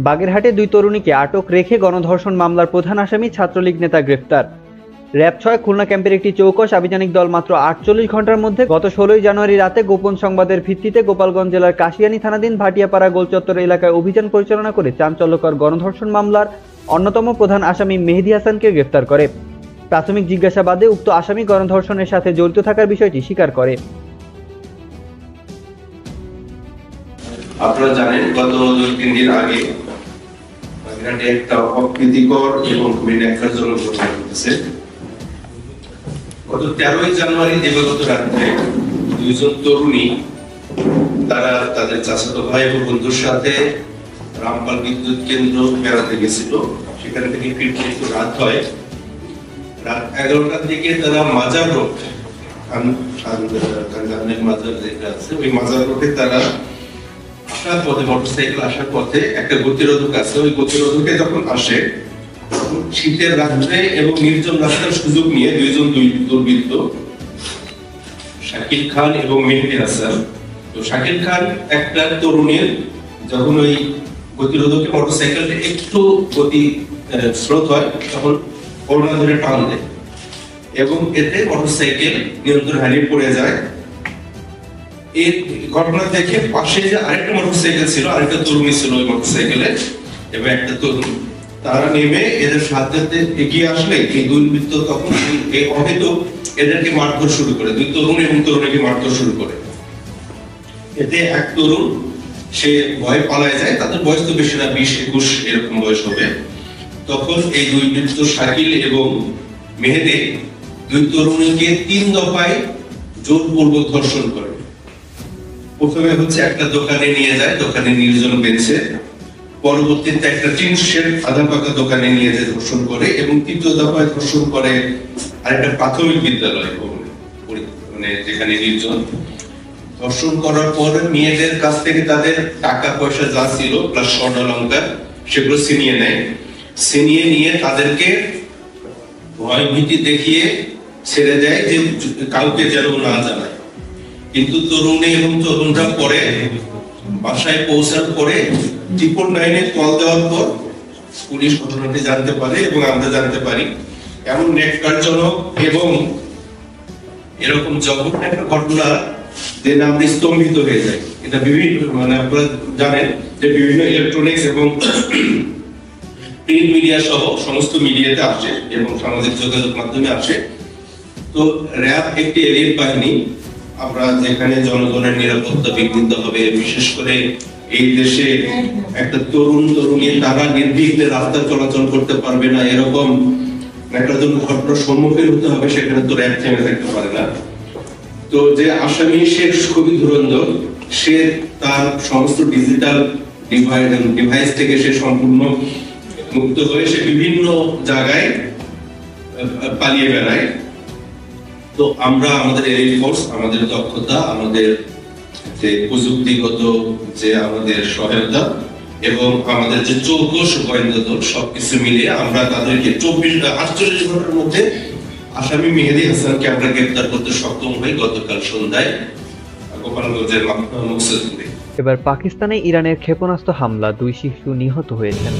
বাগেরহাটে দুই তরুণীকে আটক রেখে গণধর্ষণ মামলার প্রধান আসামি ছাত্রলীগ নেতা গ্রেফতার। র‍্যাব ৬ খুলনা ক্যাম্পের একটি চৌকস আভিযানিক দল মাত্র ৪৮ ঘন্টার মধ্যে গত ১৬ জানুয়ারি রাতে গোপন সংবাদের ভিত্তিতে গোপালগঞ্জ জেলার কাশিয়ানী থানাধীন ভাটিয়াপাড়া গোলচত্বর এলাকায় অভিযান পরিচালনা করে চাঞ্চল্যকর গণধর্ষণ মামলার অন্যতম প্রধান আসামি মেহেদী হাসানকে গ্রেফতার করে। প্রাথমিক জিজ্ঞাসাবাদে উক্ত আসামি গণধর্ষণের সাথে জড়িত থাকার বিষয়টি স্বীকার করে। আপনারা জানেন গত ২-৩ দিন আগে বাগেরহাটে একটা অপ্রীতিকর এবং খুবই ন্যাক্কারজনক ঘটনা ঘটেছে। গত ১৩ জানুয়ারি দিবাগত রাত্রে দুইজন তরুণী তারা তাদের চাচাতো ভাই ও বন্ধুর সাথে রামপাল বিদ্যুৎ কেন্দ্র বেড়াতে গেছিল। সেখান থেকে ফিরতে একটু রাত হয়। রাত ১১টার দিকে তারা মাজার রোড মাজার যেটা আছে ওই মাজার রোডে তারা আসার পথে মোটরসাইকেল আসার পথে একটা গতিরোধক আছে, ওই গতিরোধকে যখন আসে শীতের রাত্রে এবং নির্জন রাস্তার সুযোগ নিয়ে দুইজন দুর্বৃত্ত শাকিল খান এবং মেহেদী হাসান, তো শাকিল খান একটা তরুণীর যখন ওই গতিরোধকে মোটরসাইকেলটা একটু গতি স্রোত হয় তখন ওড়না ধরে টান দেয় এবং এতে মোটরসাইকেল নিয়ন্ত্রণ হারিয়ে পড়ে যায়। এই ঘটনা দেখে পাশে যে আরেকটা মোটরসাইকেল ছিল, আরেকটা তরুণী ছিল ওই মোটরসাইকেলে এবং একটা তরুণ, তারা নেমে এদের সাথে এগিয়ে আসলে এই দুর্বৃত্ত তখন এই অহেতুক এদেরকে মারধর শুরু করে, দুই তরুণ এবং তরুণীকে মারধর শুরু করে। এতে এক তরুণ সে ভয়ে পালায় যায়, তাদের বয়স তো বেশি না, ২০-২১ এরকম বয়স হবে। তখন এই দুর্বৃত্ত শাকিল এবং মেহেদী দুই তরুণীকে ৩ দফায় জোরপূর্বক ধর্ষণ করে। প্রথমে হচ্ছে একটা দোকানে নিয়ে যায়, দোকানে নির্জন বেঁচে, পরবর্তীতে একটা টিন শেড আধা পাকা দোকানে নিয়ে যায় ধর্ষণ করে এবং ৩য় দফায় ধর্ষণ করে আরেকটা প্রাথমিক বিদ্যালয় মানে যেখানে নির্জন। ধর্ষণ করার পর মেয়েদের কাছ থেকে তাদের টাকা পয়সা যা ছিল প্লাস স্বর্ণ অলংকার সেগুলো ছিনিয়ে নেয়। ছিনিয়ে নিয়ে তাদেরকে ভয় ভীতি দেখিয়ে ছেড়ে দেয় যে কাউকে যেন না জানায়। কিন্তু তরুণী এবং তরুণরা পরে বাসায় পৌঁছার পরে 999-এ কল দেওয়ার পর পুলিশ ঘটনাটি জানতে পারে এবং আমরা জানতে পারি। এমন ন্যাক্কারজনক এবং এরকম জঘন্য একটা ঘটনা যে আমরা স্তম্ভিত হয়ে যায়। এটা বিভিন্ন মানে আপনারা জানেন যে বিভিন্ন ইলেকট্রনিক্স এবং প্রিন্ট মিডিয়া সহ সমস্ত মিডিয়াতে আসে এবং সামাজিক যোগাযোগ মাধ্যমে আসে। তো র‍্যাব একটি এলিট বাহিনী, আমরা যেখানে জনগণের নিরাপত্তা বিঘ্নিত হবে, বিশেষ করে এই দেশে একটা তরুণী তারা নির্বিঘ্নে রাস্তা চলাচল করতে পারবে না এরকম একটা ঘটনার সম্মুখীন হতে হবে, সেখানে তো র‍্যাব থেমে থাকতে পারে না। তো যে আসামি সে খুবই ধুরন্ধর, সে তার সমস্ত ডিজিটাল ডিভাইস থেকে সে সম্পূর্ণ মুক্ত হয়ে সে বিভিন্ন জায়গায় পালিয়ে বেড়ায়। তো আমরা আমাদের এলিট ফোর্স, আমাদের দক্ষতা, আমাদের যে প্রযুক্তিগত যে আমাদের সহায়তা এবং আমাদের যে চৌকস গোয়েন্দা দল সবকিছু মিলিয়ে আমরা তাদেরকে 48 ঘন্টার মধ্যে আসামি মেহেদী হাসানকে আমরা গ্রেফতার করতে সক্ষম হই গতকাল সন্ধ্যায় গোপালগঞ্জের মুকসুদপুরে। এবার পাকিস্তানে ইরানের ক্ষেপণাস্ত্র হামলা, 2 শিশু নিহত হয়েছেন।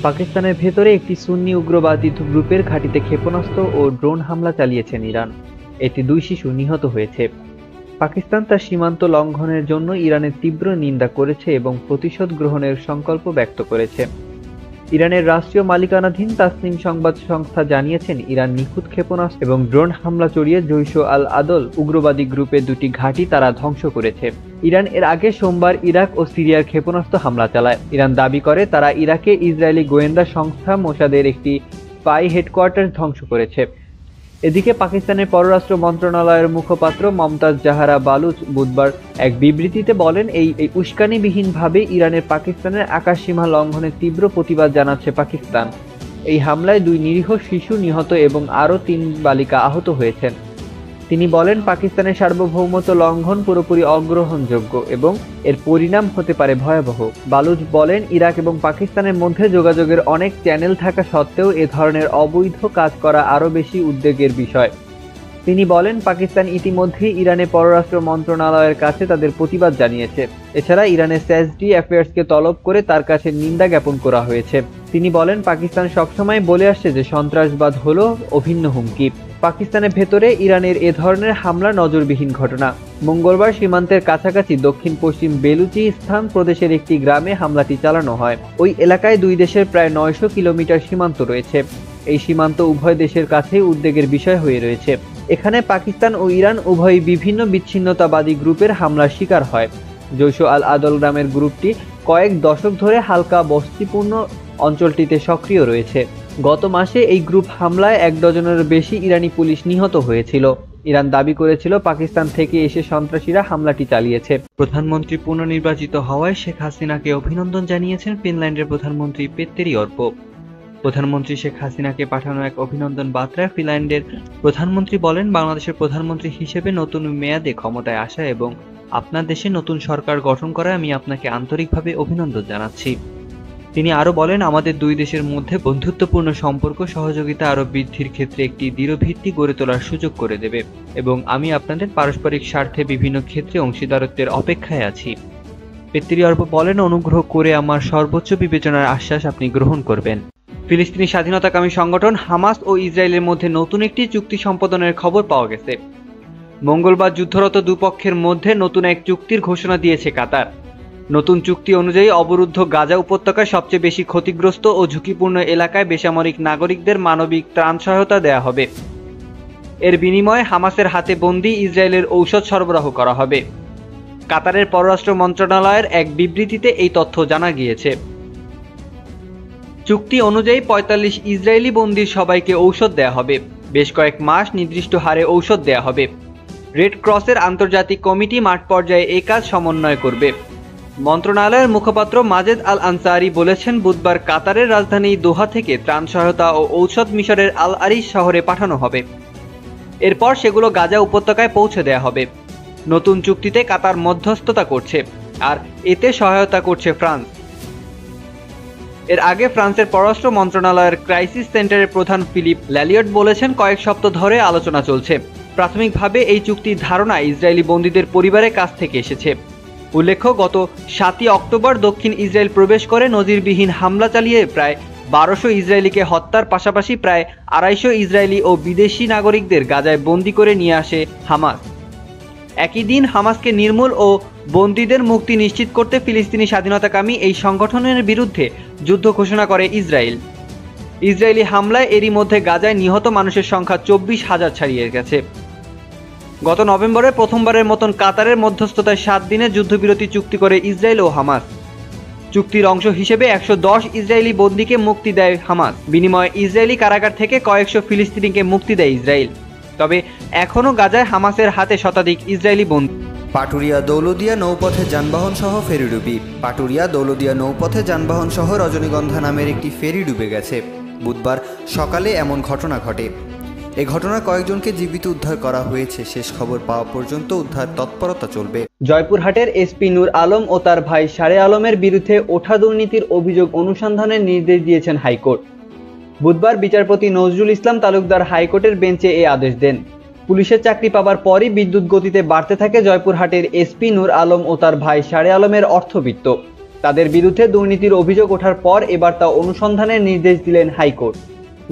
পাকিস্তানের ভেতরে একটি সুন্নি উগ্রবাদী গ্রুপের ঘাঁটিতে ক্ষেপণাস্ত্র ও ড্রোন হামলা চালিয়েছেন ইরান। এতে 2 শিশু নিহত হয়েছে। পাকিস্তান তার সীমান্ত লঙ্ঘনের জন্য ইরানের তীব্র নিন্দা করেছে এবং প্রতিশোধ গ্রহণের সংকল্প ব্যক্ত করেছে। ইরানের রাষ্ট্রীয় মালিকানাধীন তাসনিম সংবাদ সংস্থা জানিয়েছেন, ইরান নিখুঁত ক্ষেপণাস্ত্র এবং ড্রোন হামলা চড়িয়ে জৈশ আল আদল উগ্রবাদী গ্রুপের 2টি ঘাঁটি তারা ধ্বংস করেছে। ইরান এর আগে সোমবার ইরাক ও সিরিয়ার ক্ষেপণাস্ত্র হামলা চালায়। ইরান দাবি করে তারা ইরাকে ইসরায়েলি গোয়েন্দা সংস্থা মোসাদের একটি স্পাই হেডকোয়ার্টার ধ্বংস করেছে। এদিকে পাকিস্তানের পররাষ্ট্র মন্ত্রণালয়ের মুখপাত্র মমতাজ জাহারা বালুচ বুধবার এক বিবৃতিতে বলেন, এই উস্কানিবিহীনভাবে ইরানের পাকিস্তানের আকাশসীমা লঙ্ঘনের তীব্র প্রতিবাদ জানাচ্ছে পাকিস্তান। এই হামলায় 2 নিরীহ শিশু নিহত এবং আরও 3 বালিকা আহত হয়েছেন। তিনি বলেন, পাকিস্তানের সার্বভৌমত্ব লঙ্ঘন পুরোপুরি অগ্রহণযোগ্য এবং এর পরিণাম হতে পারে ভয়াবহ। বালুচ বলেন, ইরাক এবং পাকিস্তানের মধ্যে যোগাযোগের অনেক চ্যানেল থাকা সত্ত্বেও এ ধরনের অবৈধ কাজ করা আরও বেশি উদ্বেগের বিষয়। তিনি বলেন, পাকিস্তান ইতিমধ্যেই ইরানের পররাষ্ট্র মন্ত্রণালয়ের কাছে তাদের প্রতিবাদ জানিয়েছে। এছাড়া ইরানের স্যাসডি অ্যাফেয়ার্সকে তলব করে তার কাছে নিন্দা জ্ঞাপন করা হয়েছে। তিনি বলেন, পাকিস্তান সবসময় বলে আসছে যে সন্ত্রাসবাদ হলো অভিন্ন হুমকি। পাকিস্তানের ভেতরে ইরানের এ ধরনের হামলা নজরবিহীন ঘটনা। মঙ্গলবার সীমান্তের কাছাকাছি দক্ষিণ পশ্চিম বেলুচিস্তান প্রদেশের একটি গ্রামে হামলাটি চালানো হয়। ওই এলাকায় দুই দেশের প্রায় 900 কিলোমিটার সীমান্ত রয়েছে। এই সীমান্ত উভয় দেশের কাছেই উদ্বেগের বিষয় হয়ে রয়েছে। এখানে পাকিস্তান ও ইরান উভয়ই বিভিন্ন বিচ্ছিন্নতাবাদী গ্রুপের হামলার শিকার হয়। জৈশ আল আদল নামের গ্রুপটি কয়েক দশক ধরে হালকা বস্তিপূর্ণ অঞ্চলটিতে সক্রিয় রয়েছে। গত মাসে এই গ্রুপ হামলায় 1 ডজনেরও বেশি ইরানি পুলিশ নিহত হয়েছিল। ইরান দাবি করেছিল পাকিস্তান থেকে এসে সন্ত্রাসীরা হামলাটি চালিয়েছে। প্রধানমন্ত্রী পুনর্নির্বাচিত হওয়ায় শেখ হাসিনাকে অভিনন্দন জানিয়েছেন ফিনল্যান্ডের প্রধানমন্ত্রী পেত্তেরি অর্পো। প্রধানমন্ত্রী শেখ হাসিনাকে পাঠানো এক অভিনন্দন বার্তায় ফিনল্যান্ডের প্রধানমন্ত্রী বলেন, বাংলাদেশের প্রধানমন্ত্রী হিসেবে নতুন মেয়াদে ক্ষমতায় আসা এবং আপনার দেশে নতুন সরকার গঠন করায় আমি আপনাকে আন্তরিকভাবে অভিনন্দন জানাচ্ছি। তিনি আরও বলেন, আমাদের দুই দেশের মধ্যে বন্ধুত্বপূর্ণ সম্পর্ক সহযোগিতা আরও বৃদ্ধির ক্ষেত্রে একটি দৃঢ় ভিত্তি গড়ে তোলার সুযোগ করে দেবে এবং আমি আপনাদের পারস্পরিক স্বার্থে বিভিন্ন ক্ষেত্রে অংশীদারত্বের অপেক্ষায় আছি। পেত্তেরি অর্পো বলেন, অনুগ্রহ করে আমার সর্বোচ্চ বিবেচনার আশ্বাস আপনি গ্রহণ করবেন। ফিলিস্তিনি স্বাধীনতাকামী সংগঠন হামাস ও ইসরায়েলের মধ্যে নতুন একটি চুক্তি সম্পাদনের খবর পাওয়া গেছে। মঙ্গলবার যুদ্ধরত দুপক্ষের মধ্যে নতুন এক চুক্তির ঘোষণা দিয়েছে কাতার। নতুন চুক্তি অনুযায়ী অবরুদ্ধ গাজা উপত্যকায় সবচেয়ে বেশি ক্ষতিগ্রস্ত ও ঝুঁকিপূর্ণ এলাকায় বেসামরিক নাগরিকদের মানবিক ত্রাণ সহায়তা দেওয়া হবে। এর বিনিময়ে হামাসের হাতে বন্দী ইসরায়েলের ঔষধ সরবরাহ করা হবে। কাতারের পররাষ্ট্র মন্ত্রণালয়ের এক বিবৃতিতে এই তথ্য জানা গিয়েছে। চুক্তি অনুযায়ী 45 ইসরায়েলি বন্দীর সবাইকে ঔষধ দেয়া হবে। বেশ কয়েক মাস নির্দিষ্ট হারে ঔষধ দেয়া হবে। রেড ক্রসের আন্তর্জাতিক কমিটি মাঠ পর্যায়ে এই কাজ সমন্বয় করবে। মন্ত্রণালয়ের মুখপাত্র মাজেদ আল আনসারি বলেছেন, বুধবার কাতারের রাজধানী দোহা থেকে ত্রাণ সহায়তা ও ঔষধ মিশরের আল আরিশ শহরে পাঠানো হবে। এরপর সেগুলো গাজা উপত্যকায় পৌঁছে দেয়া হবে। নতুন চুক্তিতে কাতার মধ্যস্থতা করছে, আর এতে সহায়তা করছে ফ্রান্স। এর আগে ফ্রান্সের পররাষ্ট্র মন্ত্রণালয়ের ক্রাইসিস সেন্টারের প্রধান ফিলিপ ল্যালিয়ট বলেছেন, কয়েক সপ্তাহ ধরে আলোচনা চলছে। প্রাথমিকভাবে এই চুক্তির ধারণা ইসরায়েলি বন্দীদের পরিবারের কাছ থেকে এসেছে। উল্লেখ্য, গত 7 অক্টোবর দক্ষিণ ইসরায়েল প্রবেশ করে নজিরবিহীন হামলা চালিয়ে প্রায় 1200 ইসরায়েলিকে হত্যার পাশাপাশি প্রায় 250 ইসরায়েলি ও বিদেশি নাগরিকদের গাজায় বন্দী করে নিয়ে আসে হামাস। একই দিন হামাসকে নির্মূল ও বন্দীদের মুক্তি নিশ্চিত করতে ফিলিস্তিনি স্বাধীনতাকামী এই সংগঠনের বিরুদ্ধে যুদ্ধ ঘোষণা করে ইসরায়েল। ইসরায়েলি হামলায় এরই মধ্যে গাজায় নিহত মানুষের সংখ্যা 24,000 ছাড়িয়ে গেছে। গত নভেম্বরে প্রথমবারের মতন কাতারের মধ্যস্থতায় 7 দিনের যুদ্ধবিরতি চুক্তি করে ইসরায়েল ও হামাস। চুক্তির অংশ হিসেবে 110 ইসরায়েলি বন্দীকে মুক্তি দেয় হামাস। বিনিময়ে ইসরায়েলি কারাগার থেকে কয়েকশো ফিলিস্তিনিকে মুক্তি দেয় ইসরায়েল। তবে এখনও গাজায় হামাসের হাতে শতাধিক ইসরায়েলি বন্দী। পাটুরিয়া দৌলদিয়া নৌপথে যানবাহন সহ ফেরি ডুবি। পাটুরিয়া দৌলদিয়া নৌপথে যানবাহন সহ রজনীগন্ধা নামের একটি ফেরি ডুবে গেছে। বুধবার সকালে এমন ঘটনা ঘটে। এ ঘটনায় কয়েকজনকে জীবিত উদ্ধার করা হয়েছে। শেষ খবর পাওয়া পর্যন্ত উদ্ধার তৎপরতা চলবে। জয়পুরহাটের এসপি নূর আলম ও তার ভাই সারে আলমের বিরুদ্ধে ওঠা দুর্নীতির অভিযোগ অনুসন্ধানের নির্দেশ দিয়েছেন হাইকোর্ট। বুধবার বিচারপতি নজরুল ইসলাম তালুকদার হাইকোর্টের বেঞ্চে এই আদেশ দেন। পুলিশের চাকরি পাবার পরই বিদ্যুৎ গতিতে বাড়তে থাকে জয়পুরহাটের এসপি নূর আলম ও তার ভাই সারে আলমের অর্থবিত্ত। তাদের বিরুদ্ধে দুর্নীতির অভিযোগ ওঠার পর এবার তা অনুসন্ধানের নির্দেশ দিলেন হাইকোর্ট।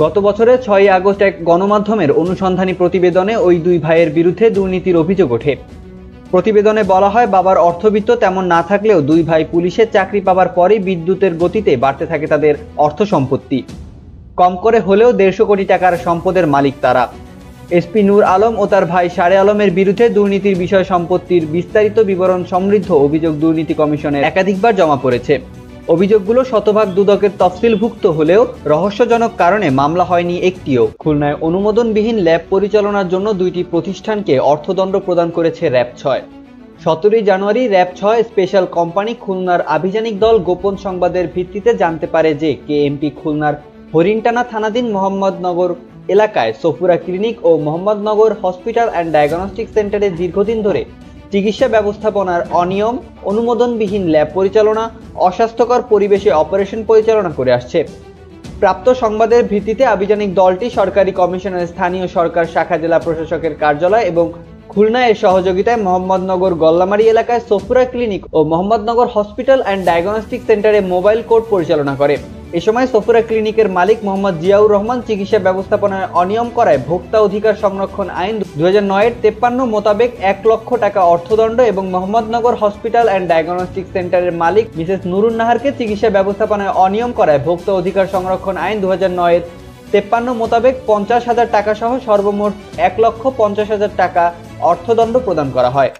গত বছরের 6 আগস্ট এক গণমাধ্যমের অনুসন্ধানী প্রতিবেদনে ওই দুই ভাইয়ের বিরুদ্ধে দুর্নীতির অভিযোগ ওঠে। প্রতিবেদনে বলা হয়, বাবার অর্থবিত্ত তেমন না থাকলেও দুই ভাই পুলিশের চাকরি পাবার পরই বিদ্যুতের গতিতে বাড়তে থাকে তাদের অর্থ সম্পত্তি। কম করে হলেও 150 কোটি টাকার সম্পদের মালিক তারা। এসপি নূর আলম ও তার ভাই সারে আলমের বিরুদ্ধে দুর্নীতির বিষয় সম্পত্তির বিস্তারিত বিবরণ সমৃদ্ধ অভিযোগ দুর্নীতি কমিশনে একাধিকবার জমা পড়েছে। অভিযোগগুলো শতভাগ দুদকের তফসিলভুক্ত হলেও রহস্যজনক কারণে মামলা হয়নি একটিও। খুলনায় অনুমোদনবিহীন ল্যাব পরিচালনার জন্য 2টি প্রতিষ্ঠানকে অর্থদণ্ড প্রদান করেছে র্যাব 6। 17 জানুয়ারি র্যাব 6 স্পেশাল কোম্পানি খুলনার আভিযানিক দল গোপন সংবাদের ভিত্তিতে জানতে পারে যে কেএমপি খুলনার হরিণটানা থানাধীন মোহাম্মদনগর এলাকায় সফুরা ক্লিনিক ও মোহাম্মদনগর হসপিটাল অ্যান্ড ডায়াগনস্টিক সেন্টারে দীর্ঘদিন ধরে চিকিৎসা ব্যবস্থাপনার অনিয়ম, অনুমোদনবিহীন ল্যাব পরিচালনা, অস্বাস্থ্যকর পরিবেশে অপারেশন পরিচালনা করে আসছে। প্রাপ্ত সংবাদের ভিত্তিতে আভিযানিক দলটি সরকারি কমিশনের স্থানীয় সরকার শাখা জেলা প্রশাসকের কার্যালয় এবং খুলনা এর সহযোগিতায় মোহাম্মদনগর গল্লামারী এলাকায় সফুরা ক্লিনিক ও মোহাম্মদনগর হসপিটাল অ্যান্ড ডায়াগনস্টিক সেন্টারে মোবাইল কোর্ট পরিচালনা করে। এ সময় সফুরা ক্লিনিকের মালিক মোহাম্মদ জিয়াউর রহমান চিকিৎসা ব্যবস্থাপনায় অনিয়ম করায় ভোক্তা অধিকার সংরক্ষণ আইন 2009 এর 53 মোতাবেক 1 লক্ষ টাকা অর্থদণ্ড এবং মোহাম্মদনগর হসপিটাল অ্যান্ড ডায়াগনস্টিক সেন্টারের মালিক মিসেস নুরুন নাহারকে চিকিৎসা ব্যবস্থাপনায় অনিয়ম করায় ভোক্তা অধিকার সংরক্ষণ আইন 2009 এর 53 মোতাবেক 50,000 টাকা সহ সর্বমোট 1,50,000 টাকা অর্থদণ্ড প্রদান করা হয়।